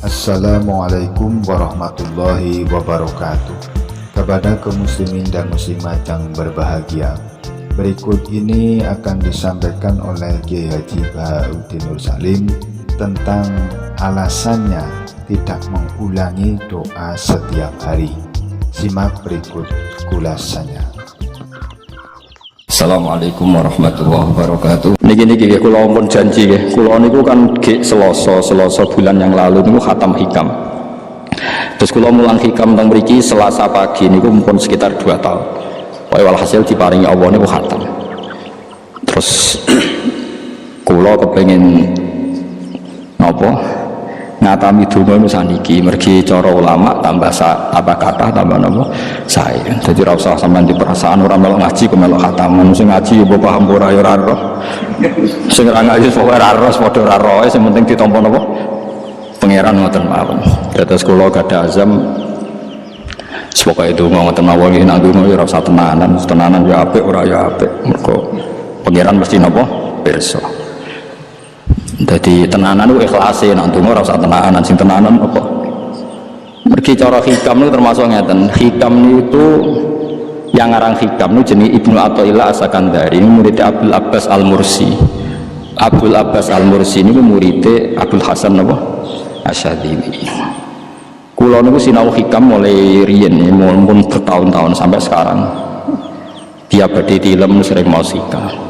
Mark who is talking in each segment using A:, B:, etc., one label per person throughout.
A: Assalamualaikum warahmatullahi wabarakatuh. Kepada kaum muslimin dan muslimat yang berbahagia, berikut ini akan disampaikan oleh Kiai Haji Bahauddin Nur Salim tentang alasannya tidak mengulangi doa setiap hari. Simak berikut ulasannya.
B: Assalamualaikum warahmatullahi wabarakatuh. Niki kula ampun janji nggih. Kula niku kan Selasa bulan yang lalu niku khatam hikam. Terus kula mulang hikam teng mriki Selasa pagi niku mumpun sekitar 2 tahun. Pokoke walhasil diparingi Allah niku khatam. Terus kula kepengin napa? Ngatami donga niku saniki mergi cara ulama tambah kathah tambah napa sae. Dadi ora usah sampean di perasaan ora melok ngaji kok melok khataman. Sing ngaji ya paham ora ya ora roh. Sing ora ngaji kok ora roh padha ora roh, sing penting ditampa napa pangeran ngoten mawon. Dados kula gadah azam pokoke donga ngoten mawon nggih, nek donga ya ora usah tenanan ya apik ora ya apik. Mergo pangeran mesti napa pirsa. Jadi tenanan itu ikhlasi, nak tunggu rasa tenanan, sing tenanan apa? Mergi cara hikam itu termasuk ngeten. Hikam itu yang ngarang hikam itu jenis Ibnu Athaillah As-Sakandari, ini muridnya Abdul Abbas Al-Mursi. Abdul Abbas Al-Mursi ini muridnya Abdul Hasan apa? Asyadzili. Kulo niku sinau hikam mulai riyen, mumpun bertahun-tahun sampai sekarang. Dia badhe tilem sering mau hikam.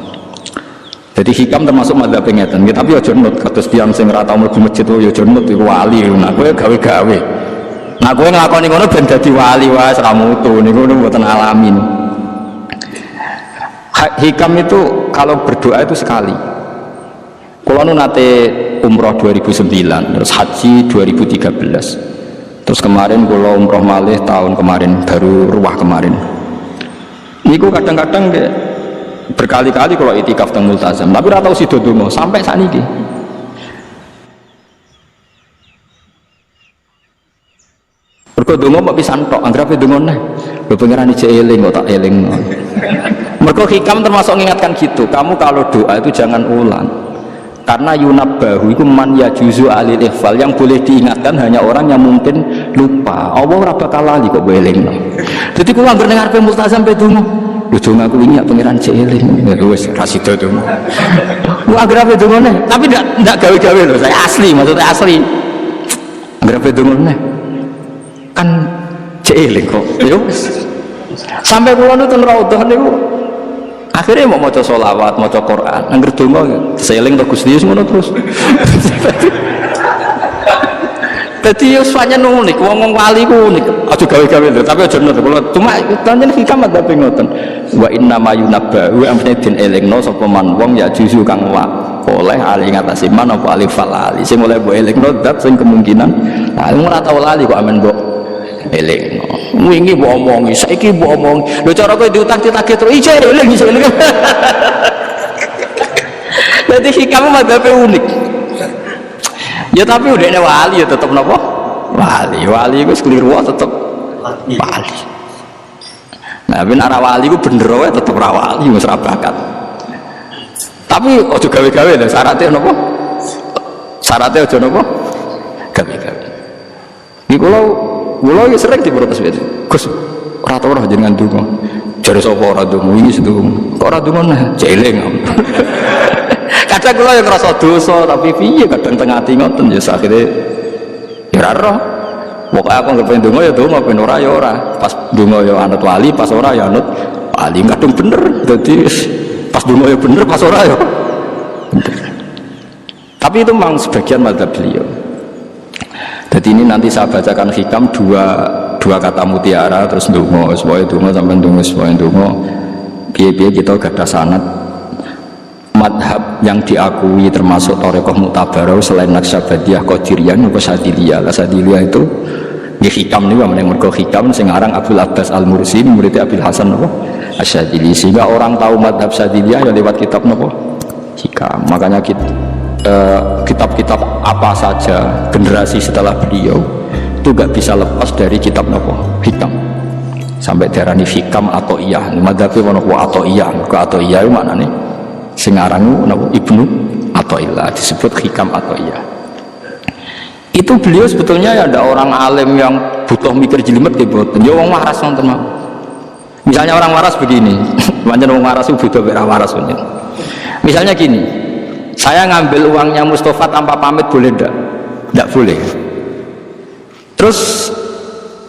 B: Jadi hikam termasuk madzhab ngeten, tapi aja nut kados tiyang sing ora tau mlebu masjid yo aja nut iku wali. Nak kowe gawe-gawe. Nak kowe nglakoni ngono ben dadi wali wae ora mutu niku mboten alamin. Hikam itu kalau berdoa itu sekali. Kula nu nate umroh 2009, terus haji 2013. Terus kemarin kula umroh malih tahun kemarin, baru ruwah kemarin. Niku kadang-kadang berkali-kali kalau itikaf teng multazam, tapi ora tau sida donga sampai sakniki. Mergo donga mbok pisan tok, anggere donga neh. Lho pangeran ijek eling kok tak eling. Mergo hikam termasuk mengingatkan gitu, kamu kalau doa itu jangan ulang. Karena yunabbahu itu man yajuzu alil ikhfal, yang boleh diingatkan hanya orang yang mungkin lupa. Allah ora bakal lali kok eling. Dadi kula anggere ning arepe multazam pe donga. Lucu aku ini ya pangeran celing, wes kasih itu. Gua agrafe dongone, tapi tidak gawe-gawe loh. Saya asli, maksudnya asli. Agrafe dongone, kan celing kok. Sampai pulau itu neraudhah niku. Akhirnya mau maca sholawat, maca Quran, angger donga celing to Gusti Yesus ngono terus. Jadi usahanya unik, wong wali ku unik. Aja gawe-gawe lho, tapi aja nut. Kula cuma tanjen hikam adape ngoten. Wa inna ma yunabba wa amne den elingno sapa man wong ya juzu kang wa oleh ali ngatasi man apa alif falali. Sing oleh mbok elingno zat sing kemungkinan ora tau lali kok amen mbok elingno. Wingi mbok omongi, saiki mbok omongi. Lho cara kowe diutang-ditagih terus iso eling. Dadi hikam adape unik. Ya tapi udah ada wali ya tetap nopo wali itu sekeliru tetap wali. Nah tapi arah wali itu bener ya tetap wali mas bakat. Tapi ojo gawe-gawe lah syaratnya nopo ojo nopo gawe-gawe. Ini kalau ya sering diprotes gitu. Gus rata orang jangan dungo jadi sopo orang dungo ini sedung kok orang dungo nah jeling. Kadang kula yang ngerasa dosa tapi piye kadang tengah ati ngoten ya akhire ya ora roh. Pokoke aku anggere ndonga ya ndonga ben ora ya ora. Pas ndonga ya anut wali, pas ora ya anut wali kadung bener. Dadi pas ndonga ya bener, pas ora ya bener. Tapi itu memang sebagian madzhab beliau. Jadi ini nanti saya bacakan hikam dua kata mutiara terus ndonga, supaya ndonga sampai ndonga supaya ndonga. Piye-piye kita gadah sanad madhab yang diakui termasuk Thariqah Mu'tabarah selain Naqsyabandiyah, Qadiriyah, Sadiliyah. Sadiliyah itu di hikam ini yang mergo hikam sing aran Abdul Abbas Al-Mursi muridnya Abdul Hasan Asyadzili, sehingga orang tahu madhab Sadiliyah ya lewat kitab nopo hikam. Makanya kitab-kitab apa saja generasi setelah beliau itu gak bisa lepas dari kitab nopo hikam sampai darani hikam atau iya madhabnya nopo atau iya itu mana nih sing aran Ibnu Athaillah disebut hikam atau iya. Itu beliau sebetulnya ya ada orang alim yang butuh mikir jelimet kayak boten. Ya wong waras nonton mau. Misalnya orang waras begini, macam orang waras itu butuh berak waras punya. Misalnya gini, saya ngambil uangnya Mustafa tanpa pamit boleh enggak? Enggak boleh. Terus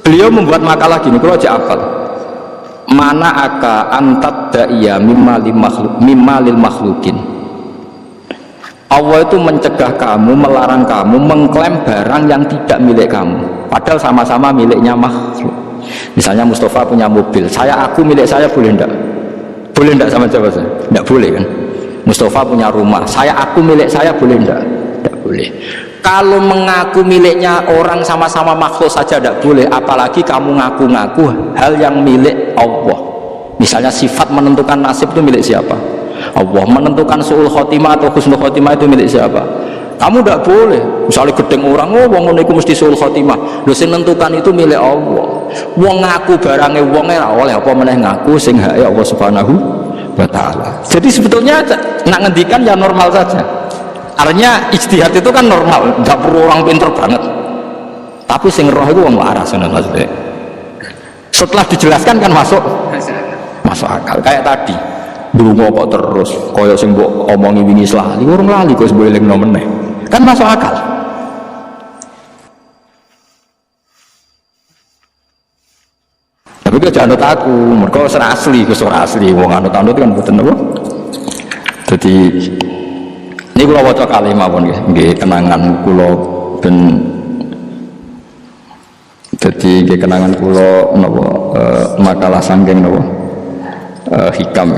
B: beliau membuat makalah gini, kalau aja apal. Mana aka antat da'iyya mimma lil makhlukin. Allah itu mencegah kamu, melarang kamu mengklaim barang yang tidak milik kamu, padahal sama-sama miliknya makhluk. Misalnya Mustafa punya mobil, aku milik saya, boleh enggak? Boleh enggak sama siapa saya? Enggak boleh kan? Mustafa punya rumah, aku milik saya, boleh enggak? Enggak boleh. Kalau mengaku miliknya orang sama-sama makhluk saja enggak boleh, apalagi kamu ngaku-ngaku hal yang milik Allah. Misalnya sifat menentukan nasib itu milik siapa? Allah. Menentukan su'ul khotimah atau husnul khotimah itu milik siapa? Kamu tidak boleh misalnya gedeng orang, oh wong ngono iku mesti su'ul khotimah, lho sing nentukan itu milik Allah. Wong ngaku barangnya wonge ora oleh apa meneh ngaku sing hake Allah Subhanahu wa taala. Jadi sebetulnya nak ngendikan ya normal saja, artinya ijtihad itu kan normal, tidak perlu orang pinter banget, tapi sing roh itu wong waras maksudnya. Setelah dijelaskan kan masuk akal. Kayak tadi ndonga kok terus kaya sing mbok omongi wingi lali, urung lali kok mbok elingno meneh. Kan masuk akal. Tapi kok jangan aku, mergo ora asli, ora asli wong anut-anut kan mboten apa. Dadi ini kula waca kalih mawon nggih kenangan kula ben dadi nggih kenangan kula napa makalah saking napa hikam.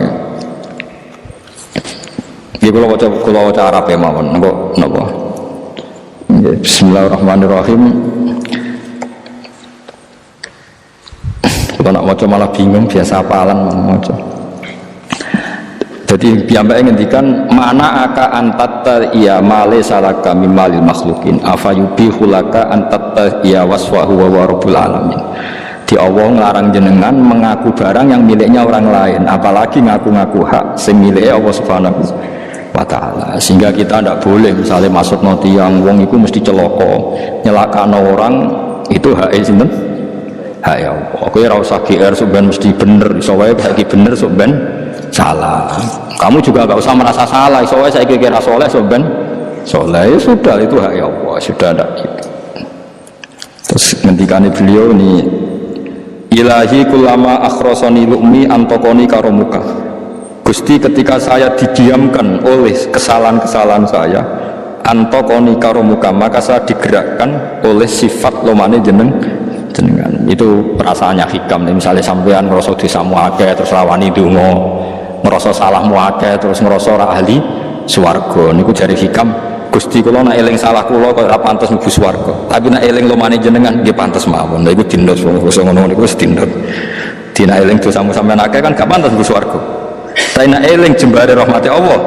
B: Nggih kula waca Arabe mawon napa. Bismillahirrahmanirrahim. Kalau nak maca malah bingung, biasa apalan maca. Jadi piyambake ngendikan mana aka antatta iya male salaka mimalil makhlukin afayubihu laka antatta iya wasfahu wa rabbul alamin. Di Allah ngelarang jenengan mengaku barang yang miliknya orang lain, apalagi ngaku-ngaku hak sing miliknya Allah Subhanahu wa taala. Sehingga kita tidak boleh misalnya masuk noti yang wong itu mesti celoko, nyelakano orang, itu hak sinten? Hak ya Allah. Kowe ora usah GR sampean mesti bener, iso wae saiki bener sampean salah. Kamu juga enggak usah merasa salah, iso wae saiki kira saleh sampean saleh. Ya sudah, itu hak ya Allah, sudah ada gitu. Terus ngendikane beliau ini, ilahi kulama akhrosani lu'mi antokoni karomuka. Gusti, ketika saya didiamkan oleh kesalahan-kesalahan saya, antokoni karomuka, maka saya digerakkan oleh sifat lomane jenengan. Itu perasaannya hikam. Misalnya sampean ngerasa dosamu akeh terus rawani donga, ngerasa salahmu akeh terus ngerasa ora ahli swarga, niku jare hikam. Gusti kula nek eling salah kula kok ora pantes mlebu swarga, tapi nek eling lomane jenengan nggih pantes mawon. Lha iku dindos wong ngono niku wis dindos. Dina eling dosamu sampean akeh kan gak pantes mlebu swarga. Tapi nek eling jembare rahmati Allah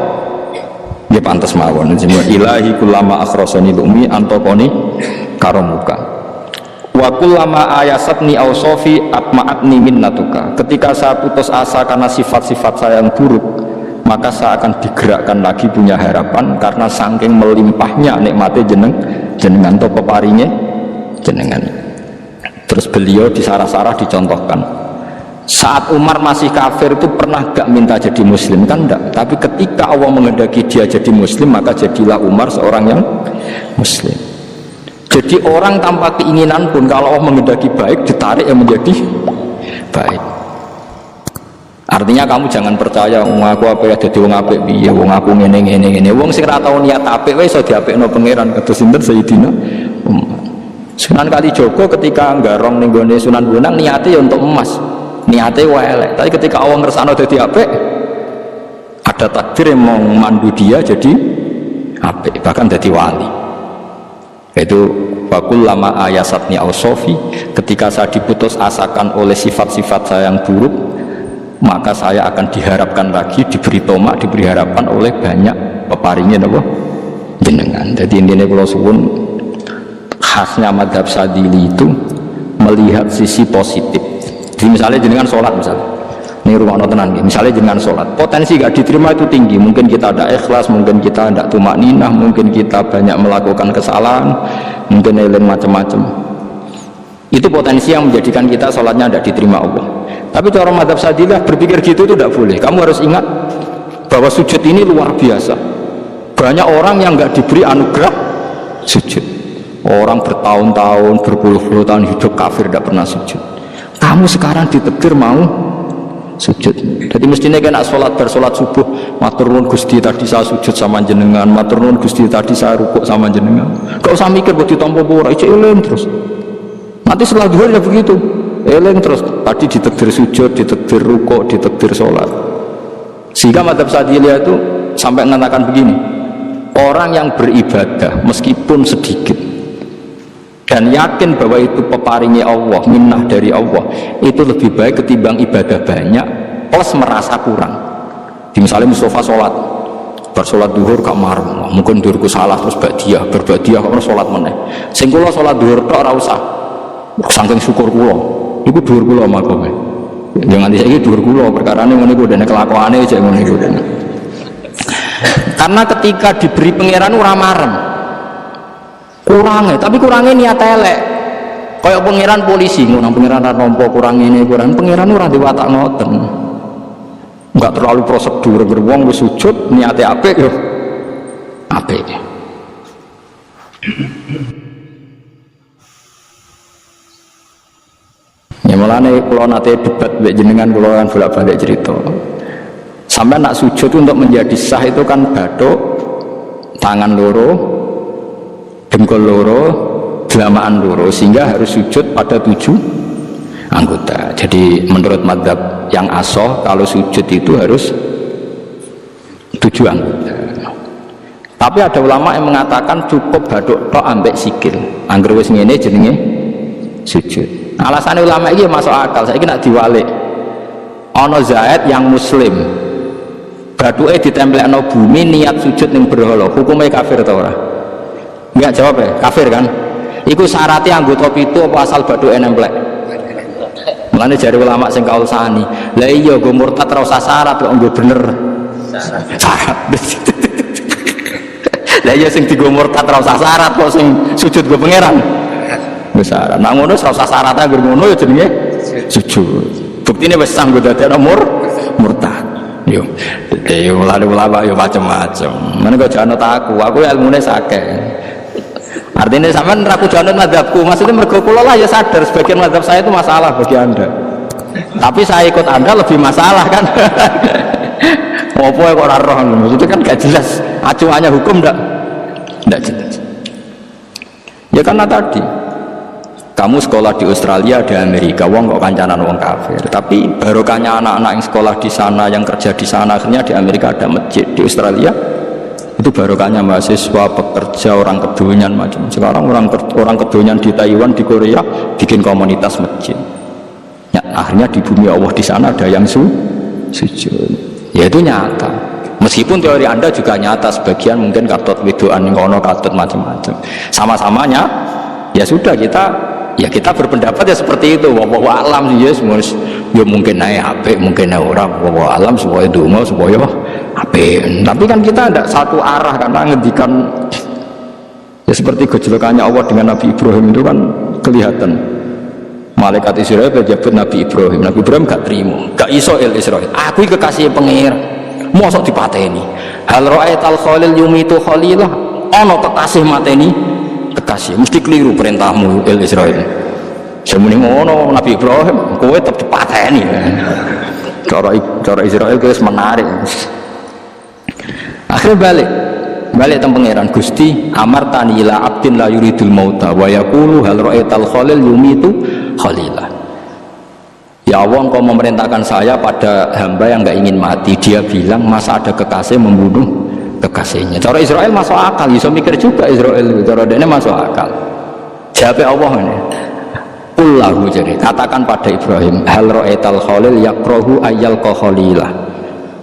B: nggih pantes mawon. Ilahi kullama akhrasani lumi antaqani karomuka. Wa kullama ayasatni ausofi atma'atni minnatuka. Ketika saya putus asa karena sifat-sifat saya yang buruk, maka saya akan digerakkan lagi punya harapan karena saking melimpahnya nikmati jenengan to peparinge jenengan. Terus beliau di sarah-sarah dicontohkan, saat Umar masih kafir itu pernah gak minta jadi muslim kan enggak, tapi ketika Allah menghendaki dia jadi muslim, maka jadilah Umar seorang yang muslim. Jadi orang tanpa keinginan pun kalau Allah menghendaki baik, ditarik yang menjadi baik. Artinya kamu jangan percaya wong aku apa ya dadi wong apik piye, wong aku ngene. Wong sing ora tau niat apik wae iso diapikno pangeran. Kados sinten Sayyidina Umar. Sunan Kalijaga ketika nggarong ning gone Sunan Bonang niate ya untuk emas. Niate wae elek. Tapi ketika Allah ngersakno dadi apik, ada takdir yang mau mandu dia jadi apik, bahkan jadi wali. Itu wakul lama ayasatni ausofi, ketika saya diputus asakan oleh sifat-sifat saya yang buruk, maka saya akan diharapkan lagi, diberi tomak, diberi harapan oleh banyak peparingnya jenengan. Jadi intinya kalau suwun khasnya madhab Sadili itu melihat sisi positif. Jadi misalnya jenengan sholat, misalnya Ini rumah tenan, misalnya dengan sholat, potensi gak diterima itu tinggi. Mungkin kita ada ikhlas, mungkin kita ada tumak ninah, mungkin kita banyak melakukan kesalahan, mungkin eling macam-macam. Itu potensi yang menjadikan kita sholatnya tidak diterima Allah. Tapi cara madzhab Sadilah berpikir gitu itu tidak boleh. Kamu harus ingat bahwa sujud ini luar biasa. Banyak orang yang nggak diberi anugerah sujud. Orang bertahun-tahun, berpuluh-puluh tahun hidup kafir tidak pernah sujud. Kamu sekarang ditakdir mau sujud. Jadi mestinya kan sholat bersolat subuh, matur nuwun Gusti tadi saya sujud sama jenengan, matur nuwun Gusti tadi saya rukuk sama jenengan. Gak usah mikir buat ditampa ora, eling terus. Nanti setelah duhur ya begitu, eling terus. Tadi ditakdir sujud, ditakdir rukuk, ditakdir sholat. Sehingga madzhab Sadilia itu sampai mengatakan begini, orang yang beribadah meskipun sedikit dan yakin bahwa itu peparingi Allah, minnah dari Allah, itu lebih baik ketimbang ibadah banyak plus merasa kurang. Di misalnya Mustafa sholat, bersolat duhur gak marah, mungkin duhurku salah terus berbadiah kok sholat meneh. Sing kula sholat duhur tok ora usah, saking syukur kula, iku duhur kula makome. Jangan disaiki duhur kula perkara ini ngene iku dene kelakuane cek ngene iku dene. Karena ketika diberi pangeran ora marem. Kurangnya, tapi kurangnya niat elek. Kayak pangeran polisi, ngurang pangeran nampa kurang ini, kurang pangeran ora diwatak ngoten. Enggak terlalu prosedur, beruang wis sujud niate apik yo. Apik. Ya mulane kula nate debat mbek jenengan kula kan bolak-balik cerita. Sampai nak sujud untuk menjadi sah itu kan bathuk, tangan loro, dengkul loro, delamaan loro, sehingga harus sujud pada 7 anggota. Jadi menurut madzhab yang asoh kalau sujud itu harus 7 anggota. Tapi ada ulama yang mengatakan cukup bathuk tok ambek sikil. Angger wis ngene jenenge sujud. Alasannya ulama ini masuk akal. Saiki nak diwalik. Ana Zaid yang muslim. Bathuke ditempelno bumi niat sujud ning berhala. Hukumnya kafir ta ora? Enggak jawab ya, kafir kan? Iku syaratnya anggota pitu apa asal bathuke nemplek? Mulane jare ulama sing kaul sani. Lah iya go murtad ora usah syarat kok nggo bener. Syarat. Lah iya sing digo murtad ora usah syarat kok sing sujud go pangeran. Wis syarat. Nah ngono ora usah syarat anggere ngono ya jenenge sujud. Buktine wis sah nggo dadekno murtad. Yo ulama yo macam-macam. Mana kau jangan aku ilmunya sakit. Artinya sampean raku jangan madzhabku. Maksudnya mergo kula lah ya sadar sebagian madzhab saya itu masalah bagi anda. Tapi saya ikut anda lebih masalah kan. Apa kok ora roh? Maksudnya kan gak jelas. Acuannya hukum ndak jelas. Ya karena tadi kamu sekolah di Australia, di Amerika, wong kok kancanan wong kafir. Tapi barokahnya anak-anak yang sekolah di sana, yang kerja di sana, akhirnya di Amerika ada masjid. Di Australia itu barokahnya mahasiswa, pekerja, orang kedonyan macam. Sekarang orang kedonyan di Taiwan, di Korea bikin komunitas masjid. Ya, akhirnya di bumi Allah di sana ada yang sujud. Ya itu nyata. Meskipun teori anda juga nyata, sebagian mungkin katut widoan ngono, katut macam-macam. Sama-samanya ya sudah kita berpendapat ya seperti itu. Wallahu alam sih ya mungkin naik HP, mungkin naik orang. Wallahu alam supaya donga supaya HP. Tapi kan kita tidak satu arah karena ngendikan ya seperti gejolakannya Allah dengan Nabi Ibrahim itu kan kelihatan. Malaikat Israel berjabut Nabi Ibrahim. Nabi Ibrahim gak terima, gak iso Israel. Aku kekasih pengira, mosok dipateni. Hal ra'aital khalil yumitu khalilah. Ono kekasih mateni kekasih, mesti keliru perintahmu Israel. Semuni ngono Nabi Ibrahim, kowe tetep dipateni. Cara Israel itu menarik. Akhirnya balik teng pangeran Gusti, amartani ila abdin la yuridul mauta wa yaqulu hal ra'aital khalil yumitu khalilah. Ya Allah, engkau memerintahkan saya pada hamba yang enggak ingin mati. Dia bilang masa ada kekasih membunuh kekasihnya. Cara Israel masuk akal, bisa mikir juga Israel, cara dia masuk akal. Jawab Allah ini. Qullahu, jadi katakan pada Ibrahim, hal ra'aital khalil yakrahu ayyal khalilah.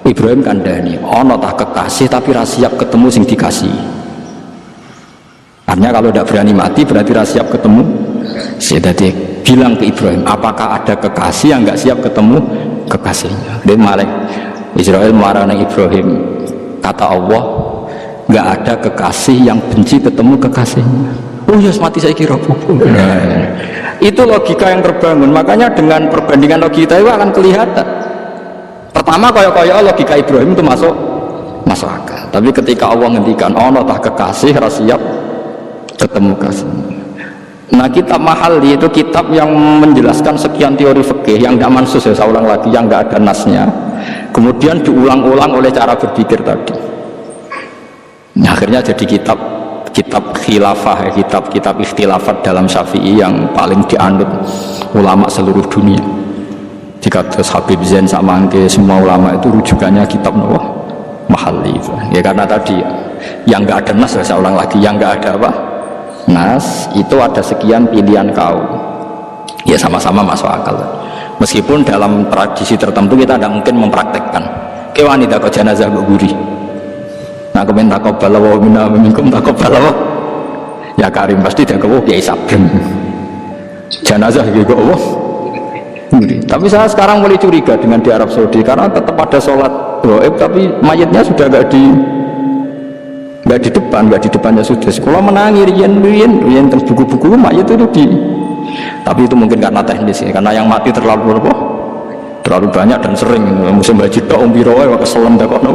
B: Ibrahim kandhani, ana tah kekasih tapi ra siap ketemu sing dikasih. Artinya kalau tidak berani mati berarti ra siap ketemu. Jadi bilang ke Ibrahim, apakah ada kekasih yang enggak siap ketemu kekasihnya. Dia malah Israel marah Ibrahim, kata Allah, nggak ada kekasih yang benci ketemu kekasihnya. Oh ya, mati saya kira nah, itu logika yang terbangun. Makanya dengan perbandingan logika itu akan kelihatan. Pertama kaya logika Ibrahim itu masuk akal. Tapi ketika Allah ngendikan ono tah kekasih rasiap ketemu kasihnya. Nah, kitab Mahalli itu kitab yang menjelaskan sekian teori fikih yang tidak mansus, ya saya ulang lagi, yang nggak ada nasnya, kemudian diulang-ulang oleh cara berpikir tadi. Nah, akhirnya jadi kitab khilafah, kitab ikhtilafat dalam Syafi'i yang paling dianut ulama seluruh dunia. Jika terus Habib Zain Samangke, semua ulama itu rujukannya kitab Mahalli itu. Ya karena tadi yang nggak ada nas, saya ulang lagi, yang nggak ada apa? Nas itu ada sekian pilihan kaum, ya sama-sama masuk akal. Meskipun dalam tradisi tertentu kita tidak mungkin mempraktekkan. Ke wanita kok jenazah kok gurih. Nah, kemen takobal wa minna minkum takobal wa. Ya Karim pasti dia kok Kiai Sabrem. Jenazah gitu kok Allah. Tapi saya sekarang mulai curiga dengan di Arab Saudi karena tetap ada sholat gaib tapi mayatnya sudah nggak di depannya sudah. Kalau menangi rian terus buku-buku mayat itu tapi itu mungkin karena teknis ya, karena yang mati terlalu banyak dan sering musim haji tok umbiro wae keselam dak ono